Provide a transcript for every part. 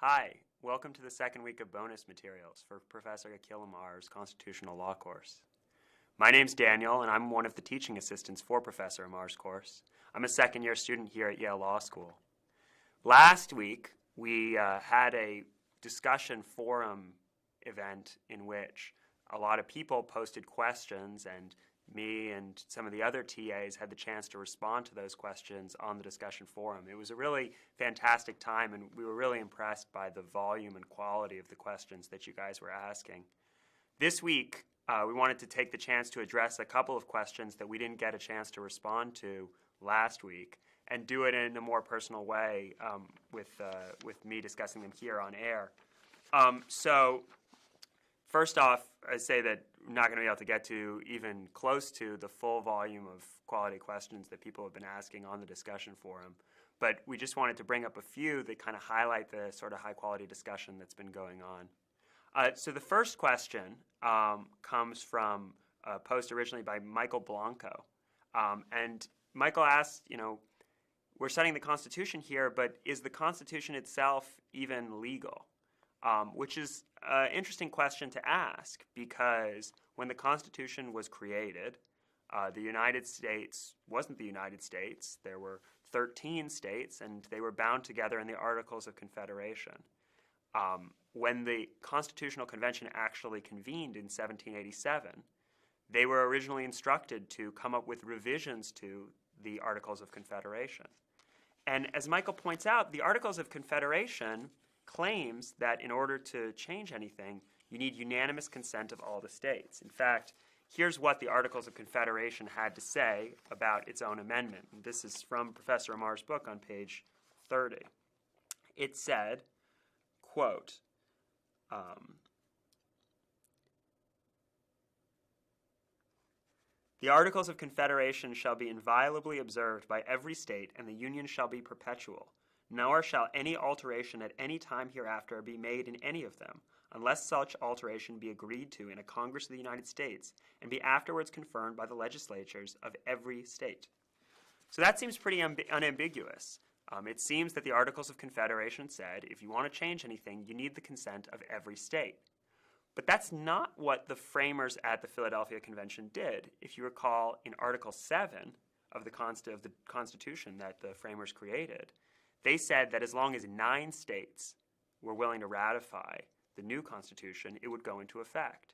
Hi, welcome to the second week of bonus materials for Professor Akil Amar's Constitutional Law course. My name's Daniel, and I'm one of the teaching assistants for Professor Amar's course. I'm a second-year student here at Yale Law School. Last week, we had a discussion forum event in which a lot of people posted questions, and me and some of the other TAs had the chance to respond to those questions on the discussion forum. It was a really fantastic time, and we were really impressed by the volume and quality of the questions that you guys were asking. This week, we wanted to take the chance to address a couple of questions that we didn't get a chance to respond to last week, and do it in a more personal way with me discussing them here on air. So first off, I say that I'm not going to be able to get to even close to the full volume of quality questions that people have been asking on the discussion forum, but we just wanted to bring up a few that kind of highlight the sort of high-quality discussion that's been going on. So the first question comes from a post originally by Michael Blanco. And Michael asked, we're studying the Constitution here, but is the Constitution itself even legal? Which is an interesting question to ask, because when the Constitution was created, the United States wasn't the United States. There were 13 states, and they were bound together in the Articles of Confederation. When the Constitutional Convention actually convened in 1787, they were originally instructed to come up with revisions to the Articles of Confederation. And as Michael points out, the Articles of Confederation claims that in order to change anything, you need unanimous consent of all the states. In fact, here's what the Articles of Confederation had to say about its own amendment. And this is from Professor Amar's book on page 30. It said, quote, "The Articles of Confederation shall be inviolably observed by every state, and the Union shall be perpetual. Nor shall any alteration at any time hereafter be made in any of them, unless such alteration be agreed to in a Congress of the United States, and be afterwards confirmed by the legislatures of every state." So that seems pretty unambiguous. It seems that the Articles of Confederation said, if you want to change anything, you need the consent of every state. But that's not what the framers at the Philadelphia Convention did. If you recall, in Article 7 of the Constitution that the framers created, they said that as long as 9 states were willing to ratify the new Constitution, it would go into effect.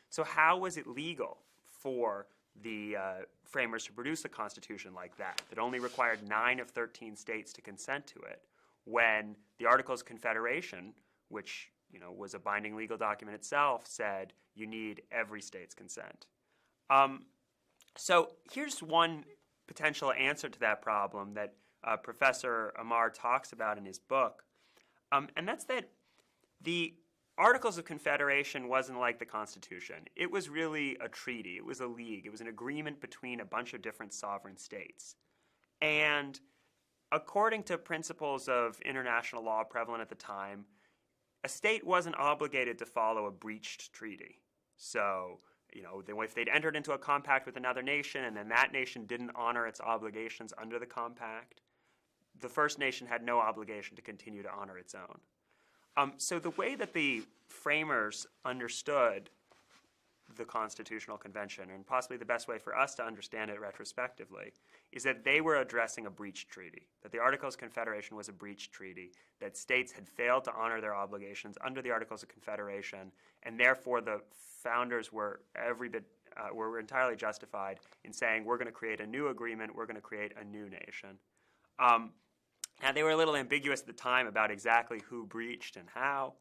So how was it legal for the framers to produce a Constitution like that only required 9 of 13 states to consent to it, when the Articles of Confederation, which was a binding legal document itself, said you need every state's consent? So here's one potential answer to that problem that Professor Amar talks about in his book, and that's that the Articles of Confederation wasn't like the Constitution. It was really a treaty. It was a league. It was an agreement between a bunch of different sovereign states. And according to principles of international law prevalent at the time, a state wasn't obligated to follow a breached treaty. So, if they'd entered into a compact with another nation and then that nation didn't honor its obligations under the compact, the first nation had no obligation to continue to honor its own. So the way that the framers understood the Constitutional Convention, and possibly the best way for us to understand it retrospectively, is that they were addressing a breached treaty, that the Articles of Confederation was a breached treaty, that states had failed to honor their obligations under the Articles of Confederation, and therefore the founders were were entirely justified in saying, we're going to create a new agreement, we're going to create a new nation. And they were a little ambiguous at the time about exactly who breached and how,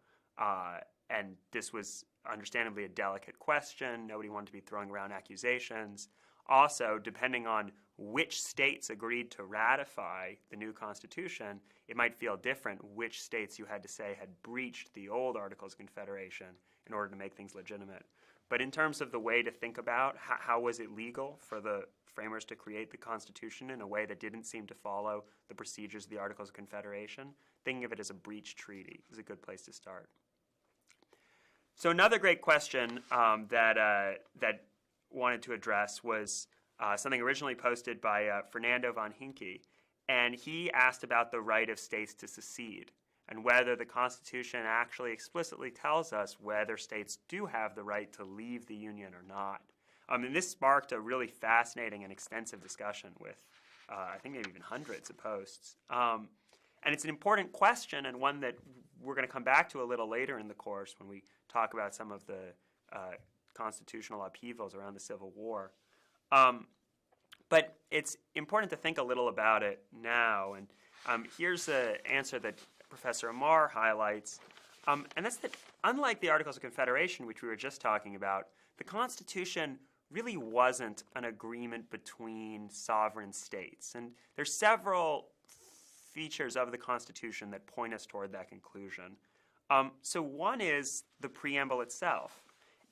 and this was understandably a delicate question. Nobody wanted to be throwing around accusations. Also, depending on which states agreed to ratify the new Constitution, it might feel different which states you had to say had breached the old Articles of Confederation in order to make things legitimate. But in terms of the way to think about how was it legal for the framers to create the Constitution in a way that didn't seem to follow the procedures of the Articles of Confederation, thinking of it as a breached treaty is a good place to start. So another great question that wanted to address was something originally posted by Fernando von Hinke, and he asked about the right of states to secede. and whether the Constitution actually explicitly tells us whether states do have the right to leave the Union or not. And this sparked a really fascinating and extensive discussion with, I think, maybe even hundreds of posts. And it's an important question, and one that we're going to come back to a little later in the course when we talk about some of the constitutional upheavals around the Civil War. But it's important to think a little about it now. And here's an answer that Professor Amar highlights. And that's that unlike the Articles of Confederation, which we were just talking about, the Constitution really wasn't an agreement between sovereign states. And there's several features of the Constitution that point us toward that conclusion. So one is the preamble itself.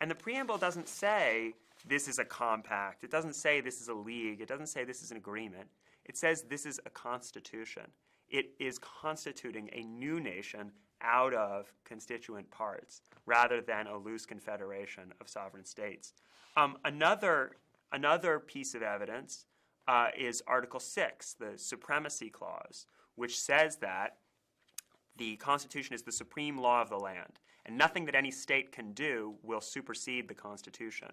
And the preamble doesn't say this is a compact. It doesn't say this is a league. It doesn't say this is an agreement. It says this is a constitution. It is constituting a new nation out of constituent parts rather than a loose confederation of sovereign states. Another piece of evidence is Article 6, the Supremacy Clause, which says that the Constitution is the supreme law of the land, and nothing that any state can do will supersede the Constitution,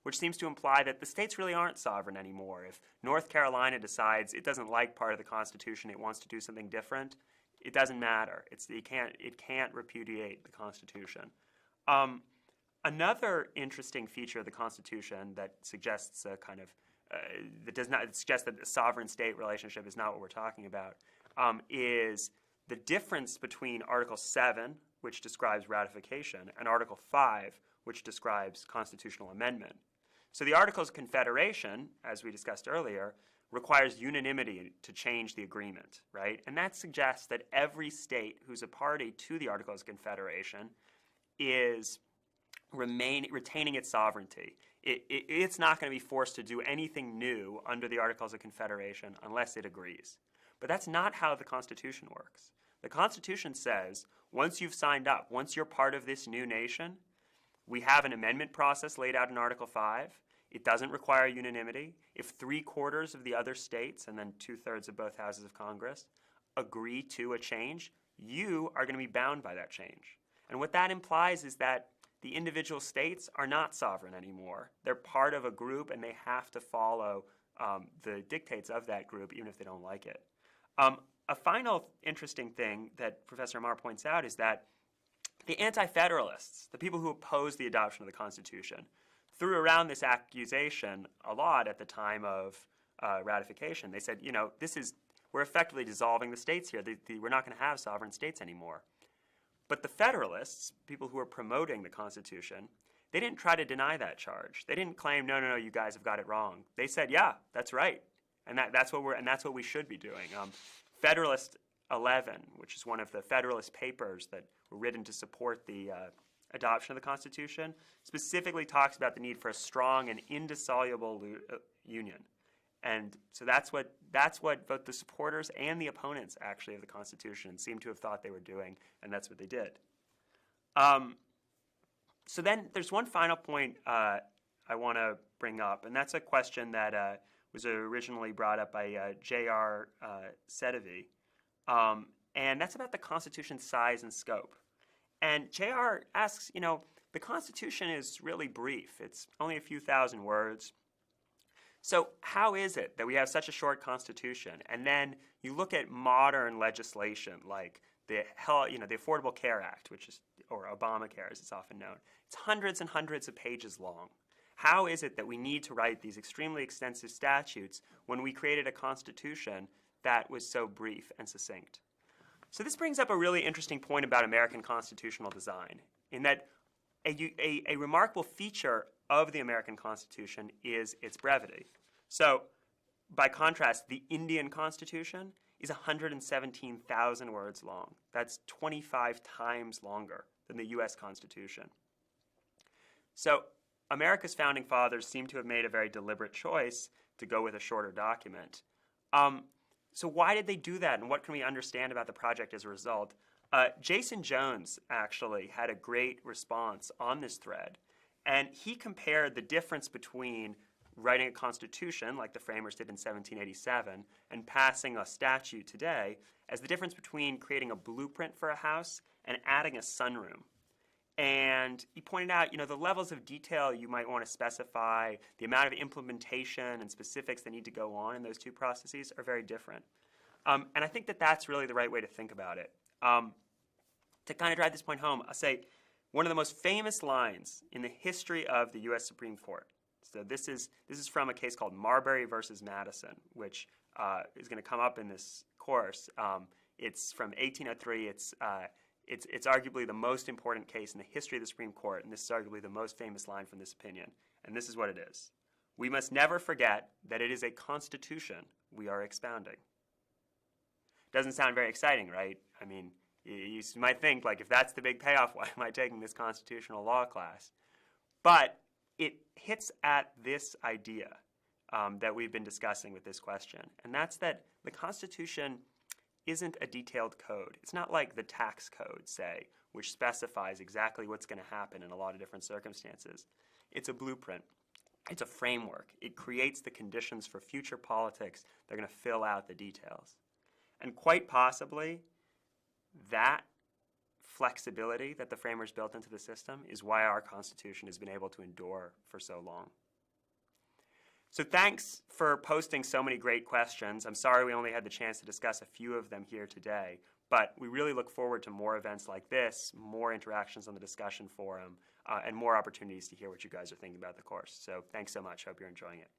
which seems to imply that the states really aren't sovereign anymore. If North Carolina decides it doesn't like part of the Constitution, it wants to do something different, it doesn't matter. It can't repudiate the Constitution. Another interesting feature of the Constitution that suggests a kind of that does not suggest that the sovereign-state relationship is not what we're talking about is the difference between Article 7, which describes ratification, and Article 5, which describes constitutional amendment. So the Articles of Confederation, as we discussed earlier, requires unanimity to change the agreement, right? And that suggests that every state who's a party to the Articles of Confederation is retaining its sovereignty. It's not going to be forced to do anything new under the Articles of Confederation unless it agrees. But that's not how the Constitution works. The Constitution says, once you've signed up, once you're part of this new nation, we have an amendment process laid out in Article 5. It doesn't require unanimity. If 3/4 of the other states, and then 2/3 of both houses of Congress, agree to a change, you are going to be bound by that change. And what that implies is that the individual states are not sovereign anymore. They're part of a group, and they have to follow the dictates of that group, even if they don't like it. A final interesting thing that Professor Amar points out is that the anti-federalists, the people who oppose the adoption of the Constitution, threw around this accusation a lot at the time of ratification. They said, we're effectively dissolving the states here. We're not going to have sovereign states anymore. But the Federalists, people who were promoting the Constitution, they didn't try to deny that charge. They didn't claim, no, you guys have got it wrong. They said, yeah, that's right, and that's what we should be doing. Federalist 11, which is one of the Federalist papers that were written to support the adoption of the Constitution, specifically talks about the need for a strong and indissoluble union. And so that's what both the supporters and the opponents, actually, of the Constitution seem to have thought they were doing, and that's what they did. So then there's one final point I want to bring up, and that's a question that was originally brought up by J.R. Sedevy, and that's about the Constitution's size and scope. And J.R. asks, the Constitution is really brief. It's only a few thousand words. So how is it that we have such a short Constitution? And then you look at modern legislation like the Affordable Care Act, or Obamacare as it's often known. It's hundreds and hundreds of pages long. How is it that we need to write these extremely extensive statutes when we created a Constitution that was so brief and succinct? So this brings up a really interesting point about American constitutional design, in that a remarkable feature of the American Constitution is its brevity. So, by contrast, the Indian Constitution is 117,000 words long. That's 25 times longer than the U.S. Constitution. So, America's founding fathers seem to have made a very deliberate choice to go with a shorter document. So why did they do that, and what can we understand about the project as a result? Jason Jones actually had a great response on this thread, and he compared the difference between writing a constitution like the framers did in 1787 and passing a statute today as the difference between creating a blueprint for a house and adding a sunroom. And he pointed out, the levels of detail you might want to specify, the amount of implementation and specifics that need to go on in those two processes are very different. And I think that that's really the right way to think about it. To kind of drive this point home, I'll say one of the most famous lines in the history of the U.S. Supreme Court. So this is from a case called Marbury versus Madison, which is going to come up in this course. It's from 1803. It's arguably the most important case in the history of the Supreme Court, and this is arguably the most famous line from this opinion. And this is what it is. We must never forget that it is a constitution we are expounding. Doesn't sound very exciting, right? I mean, you might think, like, if that's the big payoff, why am I taking this constitutional law class? But it hits at this idea that we've been discussing with this question, and that's that the Constitution isn't a detailed code. It's not like the tax code, say, which specifies exactly what's going to happen in a lot of different circumstances. It's a blueprint. It's a framework. It creates the conditions for future politics that are going to fill out the details. And quite possibly, that flexibility that the framers built into the system is why our Constitution has been able to endure for so long. So thanks for posting so many great questions. I'm sorry we only had the chance to discuss a few of them here today, but we really look forward to more events like this, more interactions on the discussion forum, and more opportunities to hear what you guys are thinking about the course. So thanks so much. Hope you're enjoying it.